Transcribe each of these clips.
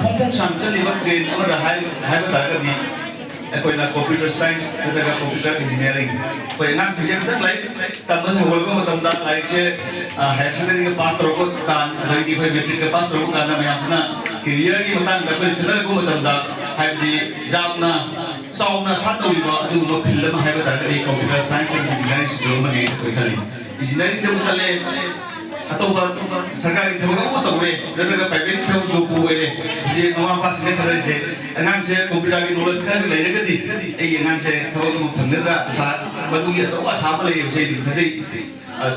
phong phong sang chali ba train amada hai ba targadi akoina computer science nataga computer engineering koi ngang sije tak lai tabas hol ko matam da like se higher secondary ke pass taro ko kan lagi koi metric ke pass taro ko kan na apna career ki matang da koi khadar ko matam da hai di job na sau na sat oi ba adu no field ma hai ba targadi computer science and engineering sto ma ne koi khali engineering ke musale atau सरकारी थोड़ा वो तो हुए जैसे कि private थोड़ा जो हुए जे नवा पास से करे से अंगान से कंप्यूटर की नॉलेज का ले लेके दी ए अंगान से थोड़ा तो फंगने का साथ बदू ये सब साफ ले से थे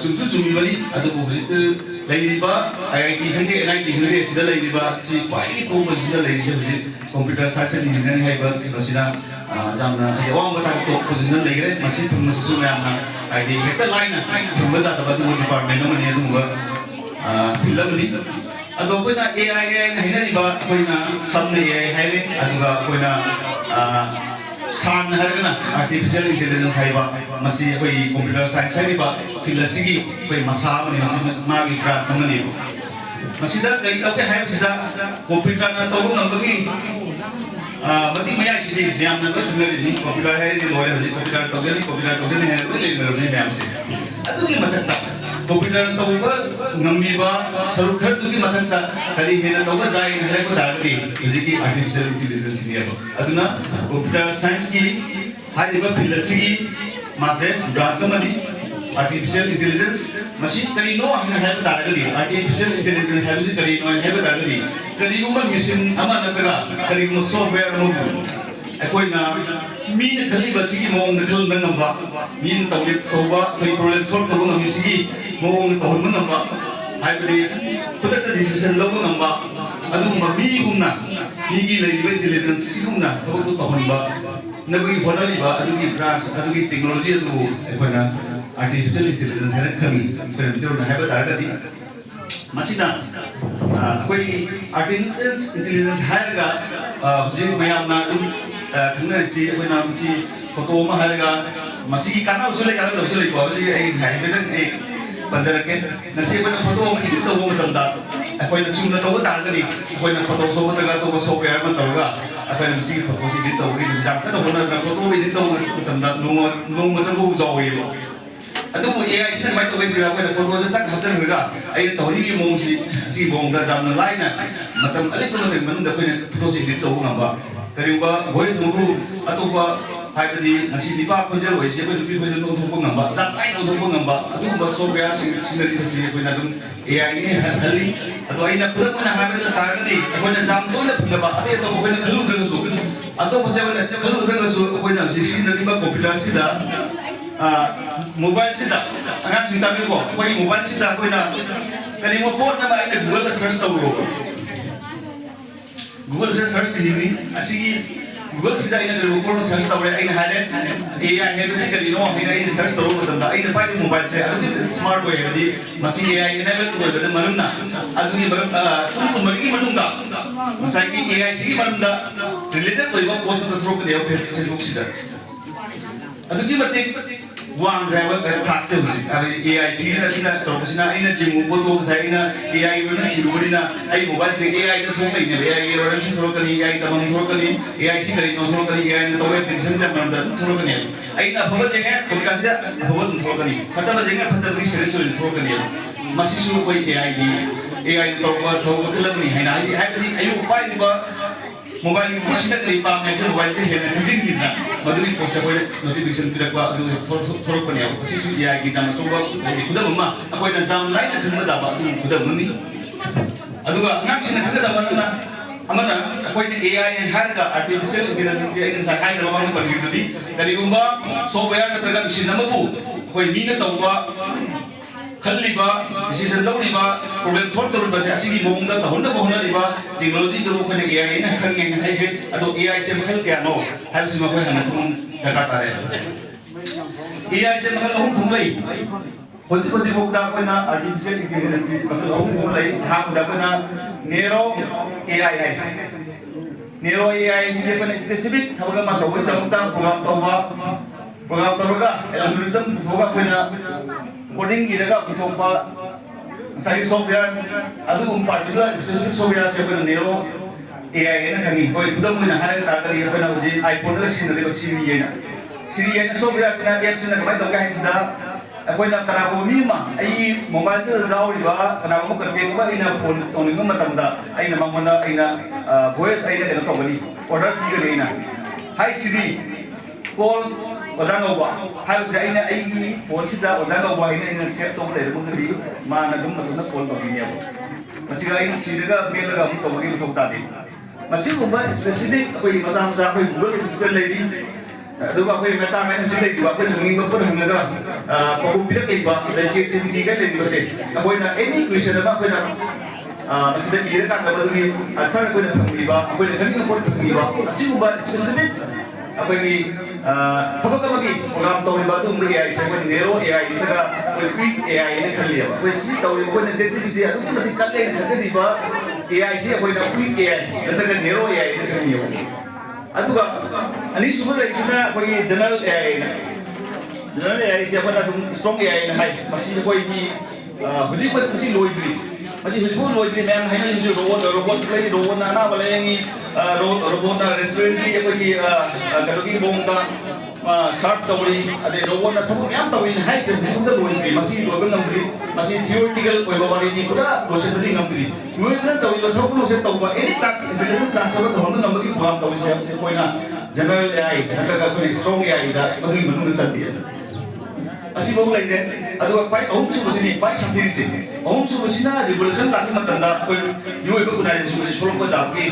जुम जुम वाली अदु बुजित लेरिबा आईआईटी खंगे एनआईटी खंगे सिदा लेरिबा सी क्वाई तो बजिदा लेरि से बुजित कंप्यूटर साइंस एंड इंजीनियरिंग है बसिदा जामना एवां बता तो पोजीशन लेगरे मसी तुम सु यामना आईडी हेक्टर लाइन तुम जाता बदु डिपार्टमेंट में ने तुम फिल्मनी अदो कोइना एआई हैनरिबा कोइना सबने एआई हाइरे अदुगा कोइना सान हरगना आर्टिफिशियल इंटेलिजेंस हाइबा मसी कोइ कंप्यूटर साइंस हाइबा फिलसिगी कोइ मसा मने मसी मागी क्रा समने मसीदा कई ओके हाइब सिदा कंप्यूटर ना तो नंबगी मती मया सिदि जाम ना तो तुमने कंप्यूटर है नि लोरे हजि कंप्यूटर है तो ले मेरे मैम से अदुगी मथता कंप्यूटर तौबा ngamiba sarukar tugi mathanta kali hena tauba jai hare ko dardi hujiki artificial intelligence ni aduna computer science ki hariba philosophy mase branch mani artificial intelligence machine kali no hena have dardi artificial intelligence have si kali no have dardi kali uma machine ama natara kali no software no akoi na min kali basigi mong nakal nangamba min tawde tauba kali problem solve ko ngamisi mong tawon nangamba हाइबरी खुदक decision लौब नंबा अदुम मी गुमना मीगी लेरिबे intelligence गुमना थबक तो तहनबा नबगी होनलिबा अदुगी ब्रांच अदुगी टेक्नोलॉजी अदु एखोना आर्टिफिशियल इंटेलिजेंस है खमी पेरमिटर ना हाइबा तारगदी मसिना कोई आर्टिफिशियल इंटेलिजेंस हाइरगा जे मयामना खंगनसी एखोना मसी फोटो मा हाइरगा मसी काना उसले काना उसले को मसी ए हाइबेदन ए पंजर के नसी कोई फोटो में एडिट तो वो मतंदा कोई न चुना तो वो तारगदी कोई न फोटो सो तगा तो सॉफ्टवेयर में तरोगा कोई न सी फोटो सी एडिट तो वो की जाम तो होना न फोटो एडिट तो मतंदा नो मजबू जाओ अदु एआई से माइ तो बेसी कोई न फोटो से तक हतन होगा आई तोरी की मोंग सी मोंग दा जाम न लाइन मतम अले को न मन दा कोई न फोटो सी एडिट तो ngamba करिबा वॉइस मुरु अतोबा हाइबदी नसी दिपा पंजर वइसे को दुपि फजन तो थोप ngamba जा काइ तो थोप ngamba अदु बस सॉफ्टवेयर सिनरी से कोइ ना एआई ने हल्ली अदु आइना खुद को ना हाबे तारगदी कोइ ना जाम तो न फंगबा अते तो कोइ ना खलु गसु अतो बसे न खलु गसु कोइ ना सिनरी बा कंप्यूटर सिदा मोबाइल सिदा अंगाम सिंता को कोइ मोबाइल सिदा कोइ ना कनि मो पोट ना आइना गूगल सर्च तो गूगल से सर्च हिनी असि गूगल से आइना रिपोर्ट सर्च तौरे आइना हाले एआई है से करिनो आइना इन सर्च तौर मतंदा आइना पाइ मोबाइल से अदु स्मार्ट वे हदि मसी एआई ने को बन मरुना अदुनि मरम तुम मरगी मनुंगा मसाइ की एआई सी मरुंदा रिलेटेड कोइबा पोस्ट तो थ्रो के फेसबुक सिदा अदुनि मते वांग ड्राइवर थाक से हुसी अब एआई सी ना सिना तौबसिना आइना जिमु फोटो साइना एआई वन सिरुबडिना आई मोबाइल से एआई तो थोक ने एआई वन से थोक कनी एआई तमन थोक कनी एआई सी करी नो थोक कनी एआई ने तोवे प्रिडिक्शन ने मन थोक कनी आइना भव जेगे कोका से भव थोक कनी फतम जेगे फतम रि सेरिसोल थोक कनी मसिसु कोइ एआई तोबा थोक कलमनी हैना हाइबदी आयु उपाय दिबा मोबाइल की कुछ तक नहीं पाम ऐसे मोबाइल से है फिटिंग की ना मधुरी पोस्ट कोई नोटिफिकेशन पिरकवा अदु थोर पनिया सिसु एआई की जाम चोबा खुदा मम्मा अकोइ न जाम लाइन खंबा जाबा अदु खुदा मनी अदुगा नाक्सिन खुदा जाबा ना अमना अकोइ एआई ने हारगा आर्टिफिशियल इंटेलिजेंस जे इन सहाय न मांग परगिदि करिगुंबा सॉफ्टवेयर नत्रगा मिशन नमबु अकोइ मीना तौबा खल्लिबा डिसीजन लौरिबा प्रॉब्लम सॉल्व तौरिबा से असिगी मोंगदा तहनदा बहनरिबा टेक्नोलॉजी दो कोने एआई ने खंगे हाइसे अदो एआई से मखल क्या नो हाइसे मखल हन तुम दरकार तारे एआई से मखल हम थुमलै होजि बोकदा कोना आर्टिफिशियल इंटेलिजेंस मखल हम थुमलै हाम दाबना नेरो एआई है नेरो एआई से कोना स्पेसिफिक थबगा मा तौबै तमता प्रोग्राम तौगा एल्गोरिथम थोगा कोना कोडिंग इरगा पुथोपा सारी सॉफ्टवेयर अदु पार्टिकुलर स्पेसिफिक सॉफ्टवेयर से बन narrow AI na kami koi khudam mo na halang targa di ko na uji iPhone na sinari ko Siri na Siri na software na apps na kamay tong kahit sida ako na kana ko mima ay mobile sa zaw iba kana mo karte ba ina phone tong ngam matamda ay na mangmanda ay na voice ay na to bani order ti na hi Siri call ozang ba hai sa ina ay phone sida ozang ba ina set to le mo di ma na dum na call ba ni abo masiga ina siriga mail ga mo to magi mo ta di masiga specific koi masa koi Google assistant lady aduga koi meta mai ni lady ba koi ngi ba pun hanga ga ko pira kai ba da ChatGPT ga lady ba se koi na any question ba koi na masiga ira ka ba ni answer koi na phamgi ba koi na kani ko phamgi ba masiga specific अभी थबक मगी programme तौरी बात उम्र AI से कोई narrow AI निकला कोई quick AI ने कर लिया कोई सी तौरी कोई ने जेती बिजी है तो कि मतलब कल ले खते दिबा AI से कोई ना क्विक AI मतलब नेरो AI ने कर लिया अदुगा अनी सुबह इसना कोई जनरल AI ना जनरल AI से अपन तुम स्ट्रॉन्ग AI ना है मसी कोई भी हुजी बस मसी लोइद्री मसी हुजी को लोइद्री मैं है ना जो रोबोट प्ले रोबोट ना वाले ये रोबोट ना रेस्टोरेंट की कोई करोगी बोंगा शॉर्ट तौरी अदे रोबोट ना थोड़ा याम तौरी है से हुजी लोइद्री मसी लोगन नंबरी मसी थियोरेटिकल कोई बाबारी नहीं पूरा क्वेश्चन नहीं नंबरी यूं ना तौरी तो थोड़ा उसे तौबा एनी टास्क इंटेलिजेंस टास्क सब तो हम नंबर की प्रोग्राम तौरी से कोई ना जनरल AI ना कोई स्ट्रॉन्ग AI दा मधुरी मनुष्य चलती है असी बहु लाइने अदुगा पाई अहुम सुबसिनी पाई संतिरिसि अहुम सुबसिना रिवोल्यूशन लाकी मतंदा कोई युएबो गुनारि सुबसि सोलोको जापि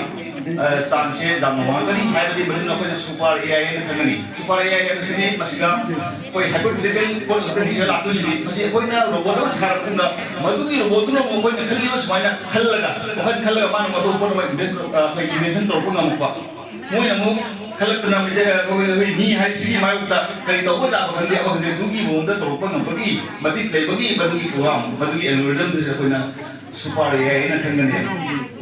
चांचे जामवांगनि हाइबदि बदिन कोइ सुपर AI ने खंगनि सुपर AI हबसिनि मसिगा कोइ हाइपोथेटिकल कोइ लकनि से लातुसिनि मसि कोइना रोबोट सार खंदा मदुगि रोबोट नो कोइ खलियो समायना खललगा वखन खललगा मान मतो बोर मै इन्वेस्ट कोइ इन्वेस्टमेंट तोरपो नमपा मोय नमु खलक्तना मिदे कोइ नि हाइसि मायुक्ता करि तौबो जाबो खंदे अब खंदे दुगि मोंदा तोरपो नमपगि मति लेबगि मदुगि प्रोग्राम मदुगि एल्गोरिथम से कोइना सुपर AI ना खंगने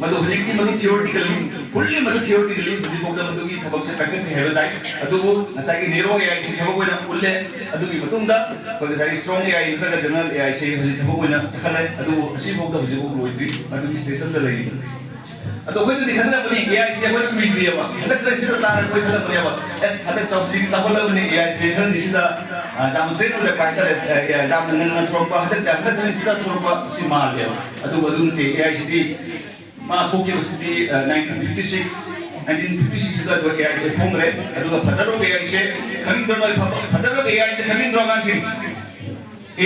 मदु हुजिकि मदु थियोरेटिकली फुल्ली मदु थियोरेटिकली हुजि बोकदा मदुगि थबक से प्रैक्टिस हेबा जाय अदुबो नसाइकि नेरो AI से थबक कोइना फुल्ले अदुगि मतुंदा कोइ साइ स्ट्रॉन्ग AI नत्रगा जनरल AI से हुजि थबक कोइना चखले अदुबो असि बोकदा हुजि बोक लोइद्रि मदुगि स्टेशन दा लई अतो कोइ नि खतना बनि AI से कोइ मिद्रि अब हदक से तार कोइ खतना बनि अब एस हदक सबसिडी सबल बनि AI से खन दिसिदा जाम ट्रेन उले पाइटर जाम नन थ्रोपा हदक नि सिदा थ्रोपा सिमाल या अदु अदुन ते AI से मा थोकि बसिदि 1956 दा AI से फोंगरे अदुगा फदरो AI से खनिन दर फदरो AI से खनिन द्रगासिन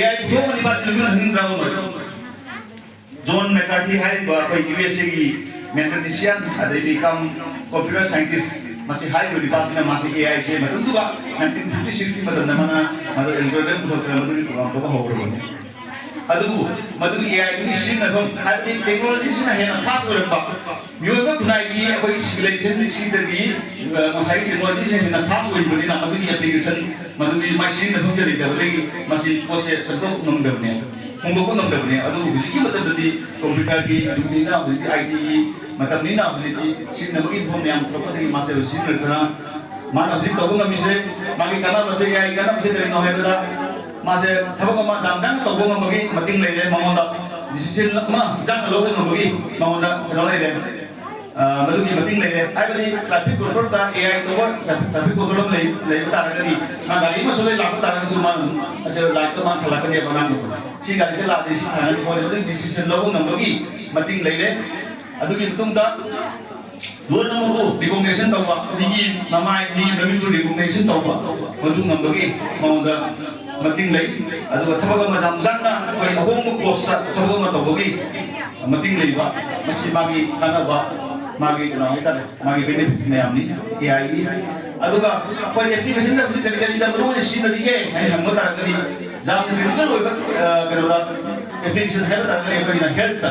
AI जो मनि बात लुन खनिन द्रगाम जॉन मैकार्थी है कोइ USA की mathematician ada become computer scientist masih high di pasina masih AI se matung juga 1956 matung namanya matung algorithm putra matung di program apa hobro aduh matung AI ini sih nakom ada teknologi sih nah yang fast orang pak juga punai ini apa civilization sih dari masih teknologi sih yang fast orang beri nama matung application matung di machine nakom jadi lagi masih proses bentuk nomornya untuk pun nomornya aduh sih betul betul komputer di dunia betul IT मतलब नहीं ना मुझे seat number की form में हम थोड़ा सा मासे सीट रखना माना सीट तो बुंगा मिसे मागी करना बसे या करना मिसे नहीं नौ है बता मासे थबक मा जाम जाम तो बुंगा मगी मतिंग ले ले मामोंदा डिसीजन मा जाम लोगों न मगी मामोंदा करो ले मधु की मतिंग ले ले आई बनी ट्रैफिक कंट्रोल ता AI तो वो ट्रैफिक कंट्रोल ले बता रहा है ना गाड़ी में सोले लाख तार के सुमान अच्छा लाख तो मान खला करने बना सी गाड़ी से लाख डिसीजन खाने को ले डिसीजन लोगों न मगी मतिंग ले ले अदुगी मतुंदा लोन नमगु रिकॉग्निशन तौबा निगी नमाय नि नमिगु रिकॉग्निशन तौबा मदु नमबगी माउंदा मतिंग लई अदुगा थबग मजाम जानना कोइ अहोंग कोर्स थबग म तौबगी मतिंग लईबा मसी मागी कानाबा मागी नाइता मागी बेनिफिट्स ने आमनी AI नि अदुगा कोइ एप्लीकेशन दा कली कली दा रोज स्क्रीन दिगे है हम बता कदी जाम क्रिटिकल होइबा करोदा एप्लीकेशन है बता ले कोइ ना हेल्थ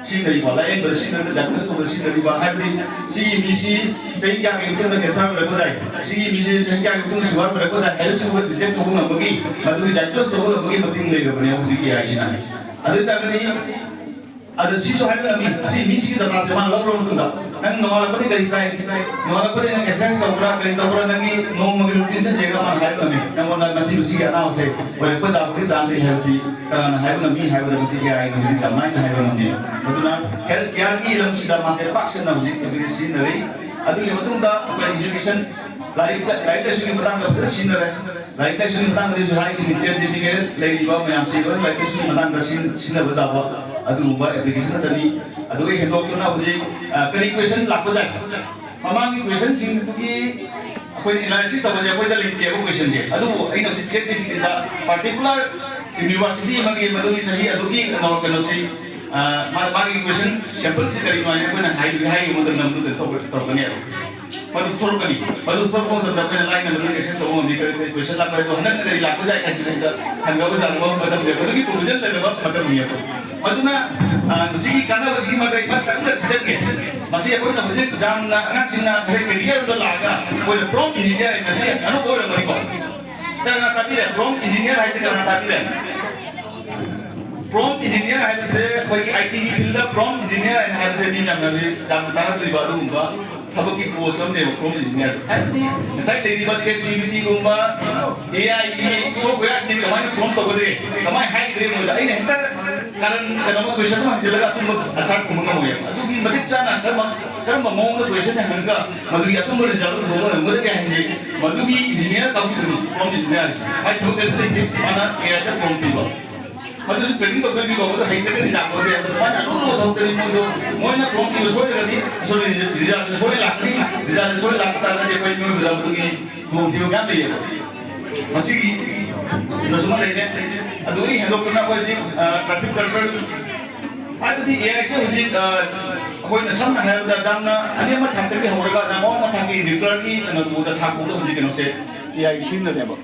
सिंगरी वाला एक बर्सिंग में जापानीज तो बर्सिंग वाला है भी सी मिसी चाहिए क्या कहते हैं कैसा रखो जाए सी मिसी चाहिए क्या कहते हैं सुअर रखो जाए है सुअर जितने तो बुना बगी मतलब जापानीज तो बुना बगी मतीन ले रहे हैं उसी की आशीना है अदर तक नहीं ada sisu hanya mi misi data zaman lalu orang tu nang nongala pun dari saya nongala pun yang exercise kau nangi nong magi rutin saja kalau mana hai kami nang mana masih misi kita saya boleh pun tak bisa nanti hai misi karena hai kami hai kami misi kita hai misi kita main hai kami itu na health care ni dalam sudah masih vaksin na misi kami sini dari ada yang betul tak education lain sini petang kita sini dari lain sini petang kita hari sini jadi mikir lagi bawa yang sini lain sini petang kita sini berapa aduh application tadi aduh ini hendak tu na uji kali question laku jai mamang ni question sing ki aku ni analysis tak boleh aku dah lihat aku question je aduh ini nak check kita particular university magi madui chahi aduh ki kalau kalau si magi question sample si kali mana aku nak high umur dalam tu tu ni Padu thor pun sedap kan lain dengan access tu orang ni question laku itu hendak dari laku jai kasih kita hendak besar mau macam dia padu ki proposal dah dapat macam ni apa padu na Jadi karena besi magai mata tak terjadi. Masih aku nak besi jam nak cina saya kerja udah laga. Boleh prompt engineer masih anu boleh mereka. Karena tapi dah prompt engineer aja karena tapi dah. Prompt engineer aja saya bagi IT field prompt engineer aja saya ni yang nanti jam tanah tu baru umba. Apa ki posam deh prompt engineer. Nanti saya tadi baca ChatGPT umba AI software sih kemana prompt tu boleh. Kemana high grade boleh. Ini hendak karena question mah jelaga cuma asal kumang ya. Aduh gini macam mana karena mau nggak question yang enggak. Madu ya sumber jalur semua madu kayak sih. Madu bi engineer kamu tu prompt engineer. Hai tu kerja ni mana AI tu prompt tu. Madu tu training tu kerja kau tu hai tu kerja jago dia. Mana dulu tu kerja mau nak prompt tu soal lagi. Soal dia soal lah kita dia kau ni berapa tu ni prompt tu kan dia. Masih itu semua ni. Aduh ini hendak kena apa sih traffic control. Ada di AI sih mungkin aku ini sama hari dah jamna. Ani amat thak terke hoga, nama amat thak ini nuclear ni, anu tu dah thak itu mungkin kena se AI sih ni apa.